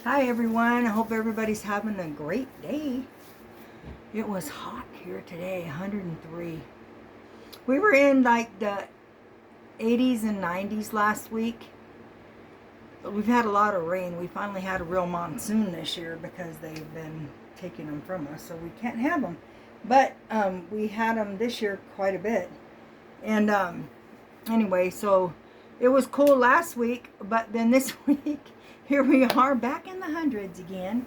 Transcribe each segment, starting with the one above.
Hi everyone, I hope everybody's having a great day. It was hot here today, 103. We were in like the 80s and 90s last week. But we've had a lot of rain. We finally had a real monsoon this year because they've been taking them from us, so we can't have them. But we had them this year quite a bit. And anyway, so it was cool last week, but then this week, here we are back in the hundreds again.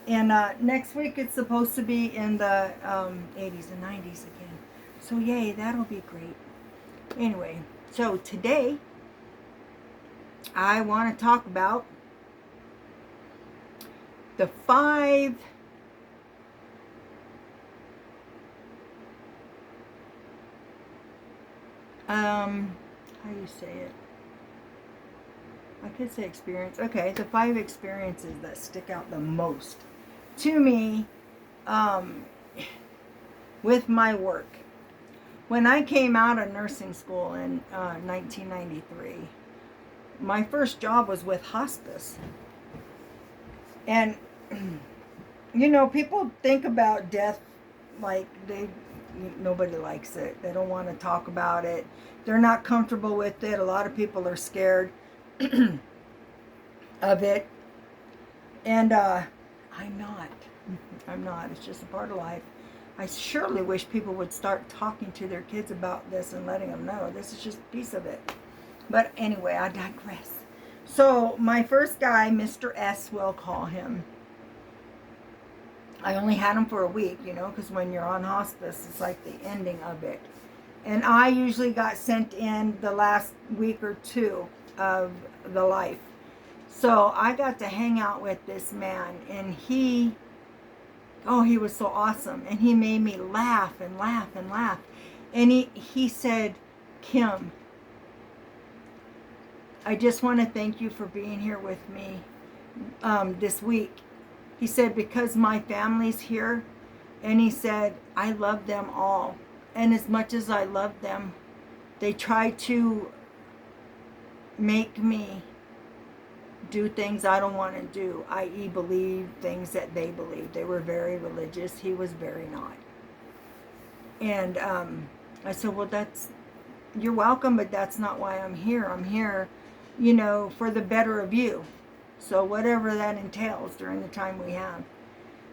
And next week it's supposed to be in the 80s and 90s again. So yay, that'll be great. Anyway, so today I want to talk about the five how do you say it? I could say experience. Okay, the five experiences that stick out the most to me with my work. When I came out of nursing school in 1993, my first job was with hospice. And, people think about death like nobody likes it. They don't want to talk about it. They're not comfortable with it. A lot of people are scared of it. And I'm not. I'm not. It's just a part of life. I surely wish people would start talking to their kids about this and letting them know this is just a piece of it. But anyway, I digress. So my first guy, Mr. S, we'll call him. I only had him for a week, because when you're on hospice, it's like the ending of it. And I usually got sent in the last week or two of the life. So I got to hang out with this man, and he was so awesome. And he made me laugh and laugh and laugh. And he said, Kim, I just want to thank you for being here with me this week. He said, because my family's here. And he said, I love them all. And as much as I love them, they try to make me do things I don't want to do, i.e. believe things that they believe. They were very religious. He was very not. And I said, well, you're welcome, but that's not why I'm here. I'm here, for the better of you. So whatever that entails during the time we have.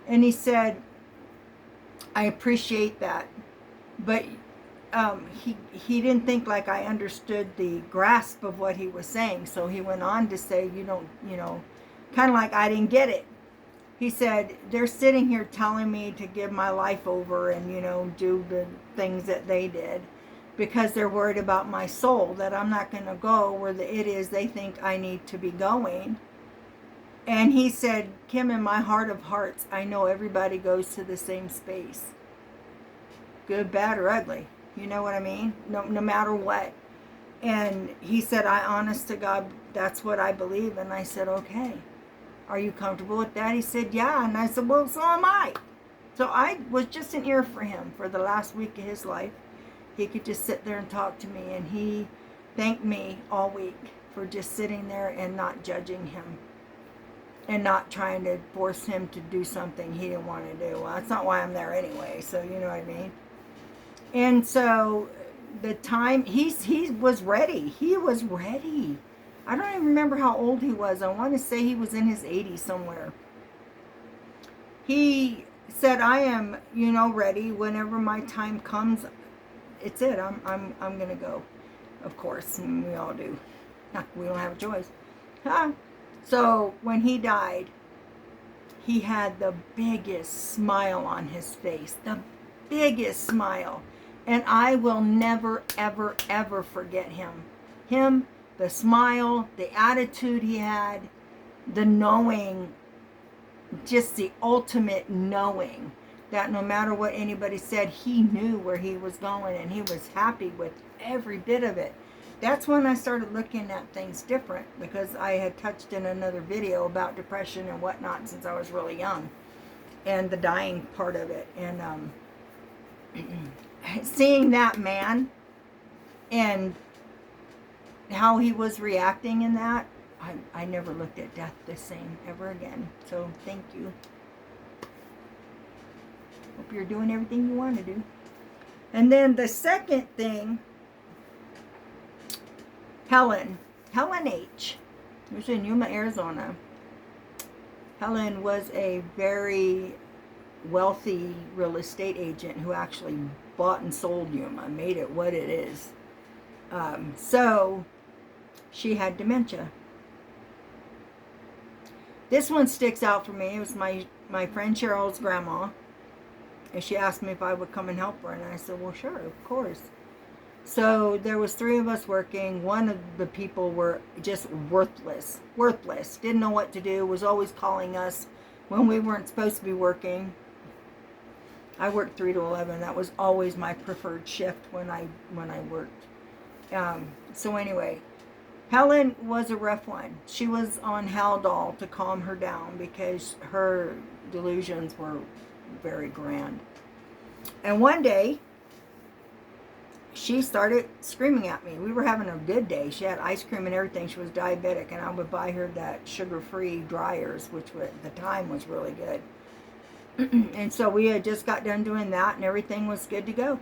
And he said, I appreciate that. But he didn't think like I understood the grasp of what he was saying. So he went on to say, kind of like I didn't get it. He said, they're sitting here telling me to give my life over and, do the things that they did because they're worried about my soul, that I'm not going to go where it is they think I need to be going. And he said, Kim, in my heart of hearts, I know everybody goes to the same space. Good, bad, or ugly. You know what I mean? No matter what. And he said, I honest to God, that's what I believe. And I said, okay. Are you comfortable with that? He said, yeah. And I said, well, so am I. So I was just an ear for him for the last week of his life. He could just sit there and talk to me. And he thanked me all week for just sitting there and not judging him. And not trying to force him to do something he didn't want to do. Well, that's not why I'm there anyway. So you know what I mean? And so the time he was ready. He was ready. I don't even remember how old he was. I want to say he was in his 80s somewhere. He said, I am, ready whenever my time comes. It's it. I'm going to go. Of course, and we all do. We don't have a choice. Huh? So when he died, he had the biggest smile on his face. The biggest smile. And I will never, ever, ever forget him. Him, the smile, the attitude he had, the knowing, just the ultimate knowing that no matter what anybody said, he knew where he was going and he was happy with every bit of it. That's when I started looking at things different, because I had touched in another video about depression and whatnot since I was really young, and the dying part of it. And seeing that man and how he was reacting in that, I never looked at death the same ever again. So thank you. Hope you're doing everything you want to do. And then the second thing, Helen H. It was in Yuma, Arizona. Helen was a very wealthy real estate agent who actually bought and sold Yuma, made it what it is. So she had dementia. This one sticks out for me. It was my friend Cheryl's grandma. And she asked me if I would come and help her. And I said, well, sure, of course. So there was 3 of us working. One of the people were just worthless. Didn't know what to do. Was always calling us when we weren't supposed to be working. I worked 3 to 11. That was always my preferred shift when I worked. So anyway, Helen was a rough one. She was on Haldol to calm her down because her delusions were very grand. And one day, she started screaming at me. We were having a good day. She had ice cream and everything. She was diabetic, and I would buy her that sugar-free dryers, which at the time was really good. And so we had just got done doing that, and everything was good to go.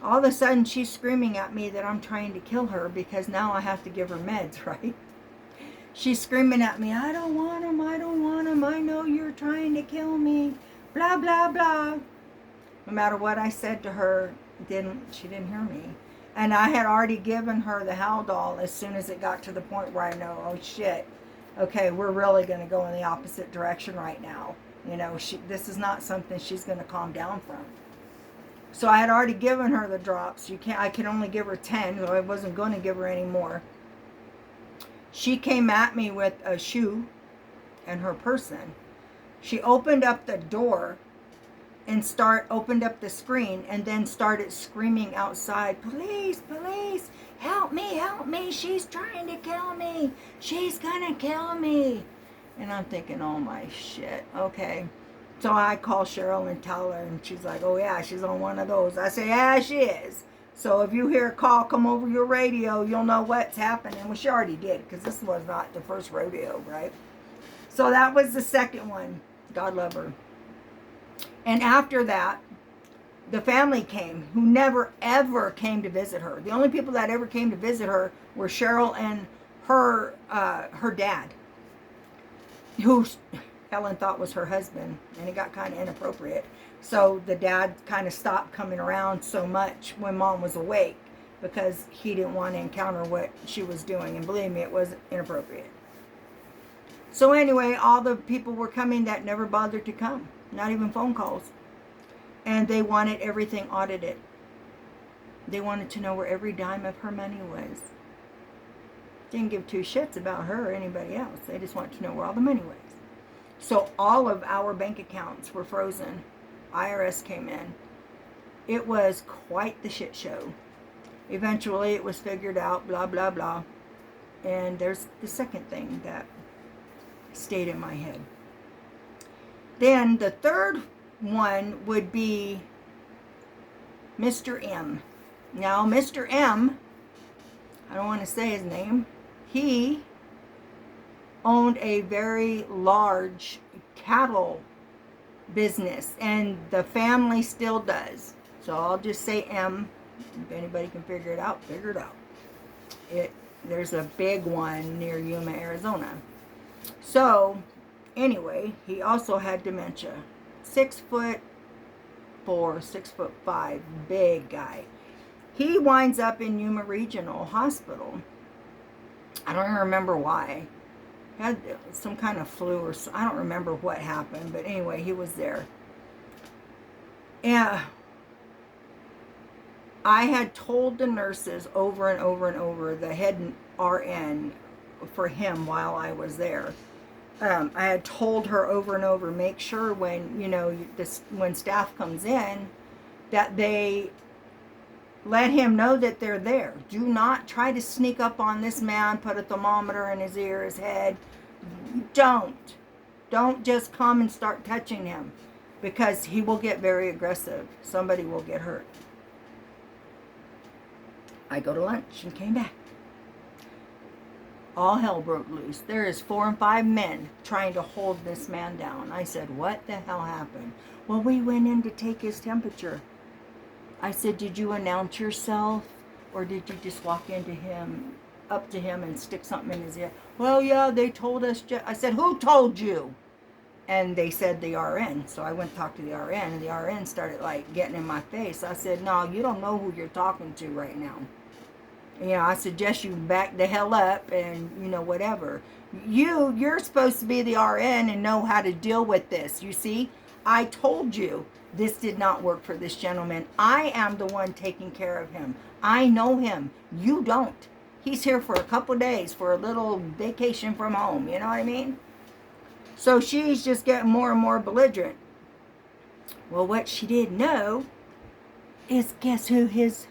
All of a sudden, she's screaming at me that I'm trying to kill her because now I have to give her meds, right? She's screaming at me, I don't want them, I don't want them, I know you're trying to kill me, blah, blah, blah. No matter what I said to her, she didn't hear me. And I had already given her the Haldol as soon as it got to the point where I know, oh shit, okay, we're really going to go in the opposite direction right now. You know, this is not something she's going to calm down from. So I had already given her the drops. I could only give her 10, so I wasn't going to give her any more. She came at me with a shoe and her person. She opened up the door and opened up the screen and then started screaming outside, police, police, help me, she's trying to kill me, she's gonna kill me. And I'm thinking, oh my shit, okay. So I call Cheryl and tell her, and she's like, oh yeah, she's on one of those. I say, yeah, she is. So if you hear a call come over your radio, you'll know what's happening. Well, she already did, because this was not the first rodeo, right? So that was the second one. God love her. And after that, the family came, who never, ever came to visit her. The only people that ever came to visit her were Cheryl and her dad, who Helen thought was her husband, and it got kind of inappropriate. So the dad kind of stopped coming around so much when Mom was awake because he didn't want to encounter what she was doing. And believe me, it was inappropriate. So anyway, all the people were coming that never bothered to come. Not even phone calls. And they wanted everything audited. They wanted to know where every dime of her money was. Didn't give 2 shits about her or anybody else. They just wanted to know where all the money was. So all of our bank accounts were frozen. IRS came in. It was quite the shit show. Eventually it was figured out, blah, blah, blah. And there's the second thing that stayed in my head. Then the third one would be Mr. M. Now, Mr. M, I don't want to say his name, he owned a very large cattle business, and the family still does. So I'll just say M. If anybody can figure it out, figure it out. There's a big one near Yuma, Arizona. So anyway, he also had dementia. 6'4", 6'5", big guy. He winds up in Yuma Regional Hospital. I don't even remember why. He had some kind of flu or I don't remember what happened, but anyway, he was there. And I had told the nurses over and over and over, the head RN for him while I was there. I had told her over and over, make sure when, when staff comes in, that they let him know that they're there. Do not try to sneak up on this man, put a thermometer in his ear, his head. Don't just come and start touching him, because he will get very aggressive. Somebody will get hurt. I go to lunch and came back. all hell broke loose. There is 4 and 5 men trying to hold this man down. I said, what the hell happened? Well, we went in to take his temperature. I said, did you announce yourself? Or did you just walk up to him and stick something in his ear? Well, yeah, they told us. I said, who told you? And they said the RN. So I went to talk to the RN, and the RN started like getting in my face. I said, no, you don't know who you're talking to right now. You know, I suggest you back the hell up and, you know, whatever. You're supposed to be the RN and know how to deal with this. You see, I told you this did not work for this gentleman. I am the one taking care of him. I know him. You don't. He's here for a couple days for a little vacation from home. You know what I mean? So she's just getting more and more belligerent. Well, what she didn't know is, guess who his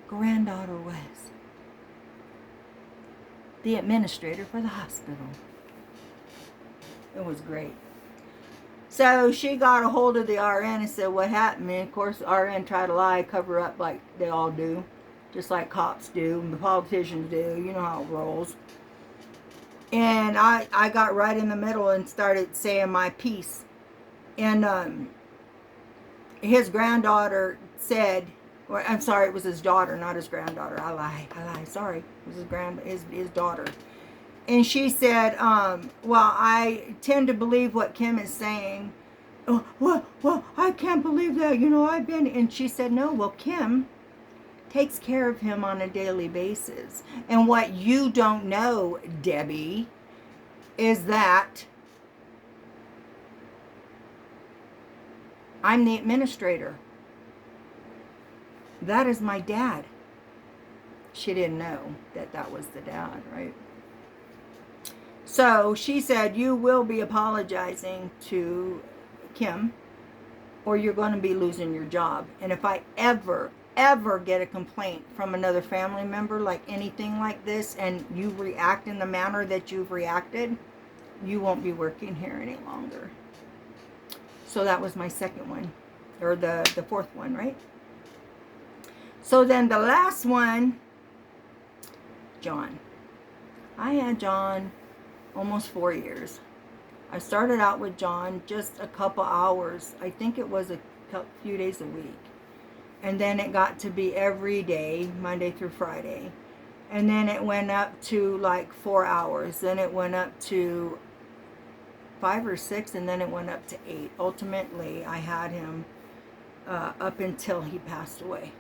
granddaughter was? The administrator for the hospital. It was great. So she got a hold of the RN and said, what happened? And of course, RN tried to lie, cover up like they all do. Just like cops do, and the politicians do. You know how it rolls. And I got right in the middle and started saying my piece. And his granddaughter said, or I'm sorry, it was his daughter, not his granddaughter. I lie. Sorry, it was his daughter. And she said, well, I tend to believe what Kim is saying. Oh, well, I can't believe that. You know, I've been. And she said, no, well, Kim takes care of him on a daily basis. And what you don't know, Debbie, is that I'm the administrator. That is my dad. She didn't know that that was the dad, right? So she said, you will be apologizing to Kim, or you're going to be losing your job. And if I ever get a complaint from another family member, like anything like this, and you react in the manner that you've reacted, you won't be working here any longer. So that was my second one, or the fourth one, right? So then the last one, John. I had John almost 4 years. I started out with John just a couple hours. I think it was a few days a week. And then it got to be every day, Monday through Friday. And then it went up to like 4 hours. Then it went up to 5 or 6, and then it went up to 8. Ultimately, I had him up until he passed away.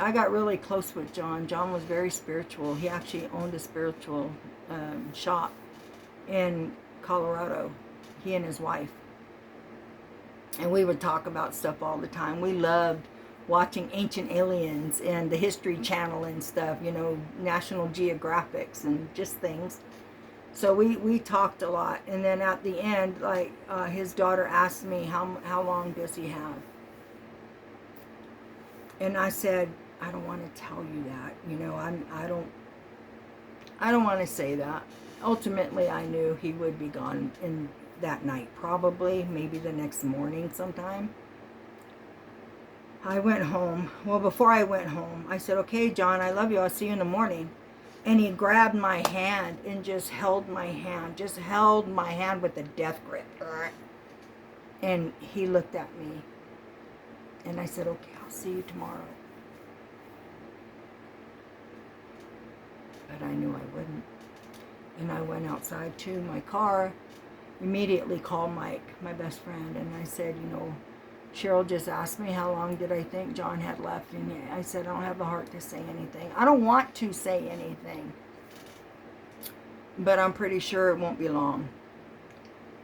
I got really close with John. John was very spiritual. He actually owned a spiritual shop in Colorado, he and his wife. And we would talk about stuff all the time. We loved watching Ancient Aliens and the History Channel and stuff, you know, National Geographics and just things. So we talked a lot. And then at the end, like his daughter asked me, how long does he have? And I said, I don't want to tell you that. You know, I don't want to say that. Ultimately, I knew he would be gone in that night, probably, maybe the next morning sometime. I went home. Well, before I went home, I said, okay, John, I love you. I'll see you in the morning. And he grabbed my hand and just held my hand with a death grip. And he looked at me. And I said, okay, I'll see you tomorrow. But I knew I wouldn't. And I went outside to my car, immediately called Mike, my best friend, and I said, you know, Cheryl just asked me how long did I think John had left, and I said, I don't have the heart to say anything. I don't want to say anything, but I'm pretty sure it won't be long.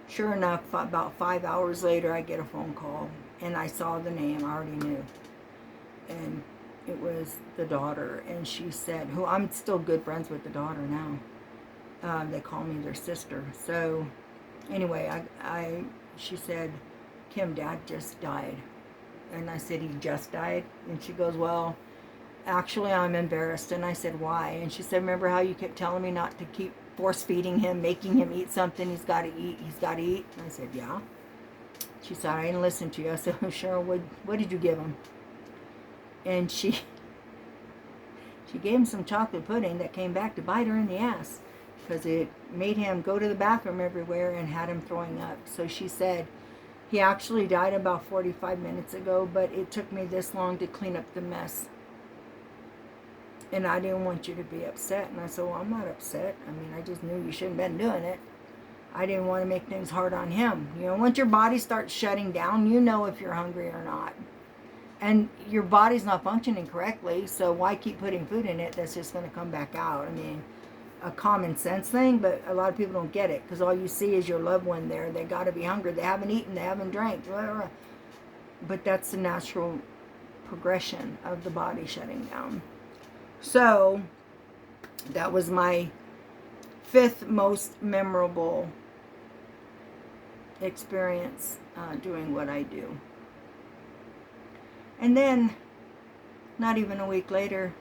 Sure enough, about 5 hours later, I get a phone call, and I saw the name. I already knew. And it was the daughter, and she said, who I'm still good friends with the daughter now. They call me their sister. So anyway, she said, Kim, Dad just died. And I said, he just died? And she goes, well, actually, I'm embarrassed. And I said, why? And she said, remember how you kept telling me not to keep force feeding him, making him eat something? He's got to eat. He's got to eat. And I said, yeah. She said, I didn't listen to you. I said, oh, Cheryl, what did you give him? And she She gave him some chocolate pudding that came back to bite her in the ass because it made him go to the bathroom everywhere and had him throwing up. So she said, he actually died about 45 minutes ago, but it took me this long to clean up the mess. And I didn't want you to be upset. And I said, well, I'm not upset. I mean, I just knew you shouldn't have been doing it. I didn't want to make things hard on him. You know, once your body starts shutting down, you know if you're hungry or not. And your body's not functioning correctly, so why keep putting food in it that's just going to come back out? I mean, a common sense thing, but a lot of people don't get it because all you see is your loved one there. They got to be hungry. They haven't eaten. They haven't drank. Blah, blah, blah. But that's the natural progression of the body shutting down. So that was my 5th most memorable experience doing what I do. And then, not even a week later,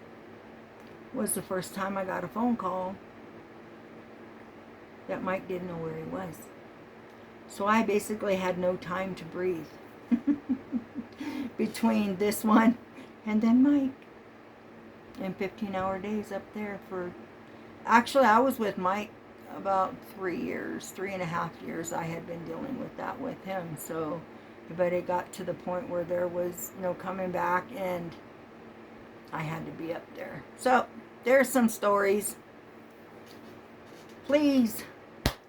was the first time I got a phone call that Mike didn't know where he was. So I basically had no time to breathe between this one and then Mike. And 15-hour days up there for... Actually, I was with Mike about 3 years, 3.5 years. I had been dealing with that with him. So, but it got to the point where there was no coming back, and I had to be up there. So, there's some stories. Please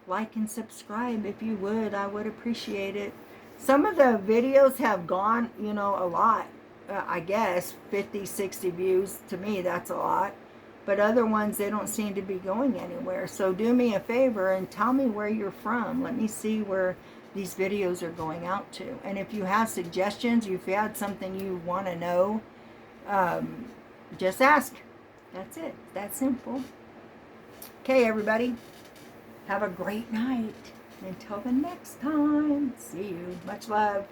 like and subscribe if you would. I would appreciate it. Some of the videos have gone, you know, a lot. I guess 50, 60 views. To me, that's a lot. But other ones, they don't seem to be going anywhere. So do me a favor and tell me where you're from. Let me see where these videos are going out to. And if you have suggestions, if you had something you want to know, just ask. That's it. That's simple. Okay, everybody. Have a great night. Until the next time. See you. Much love.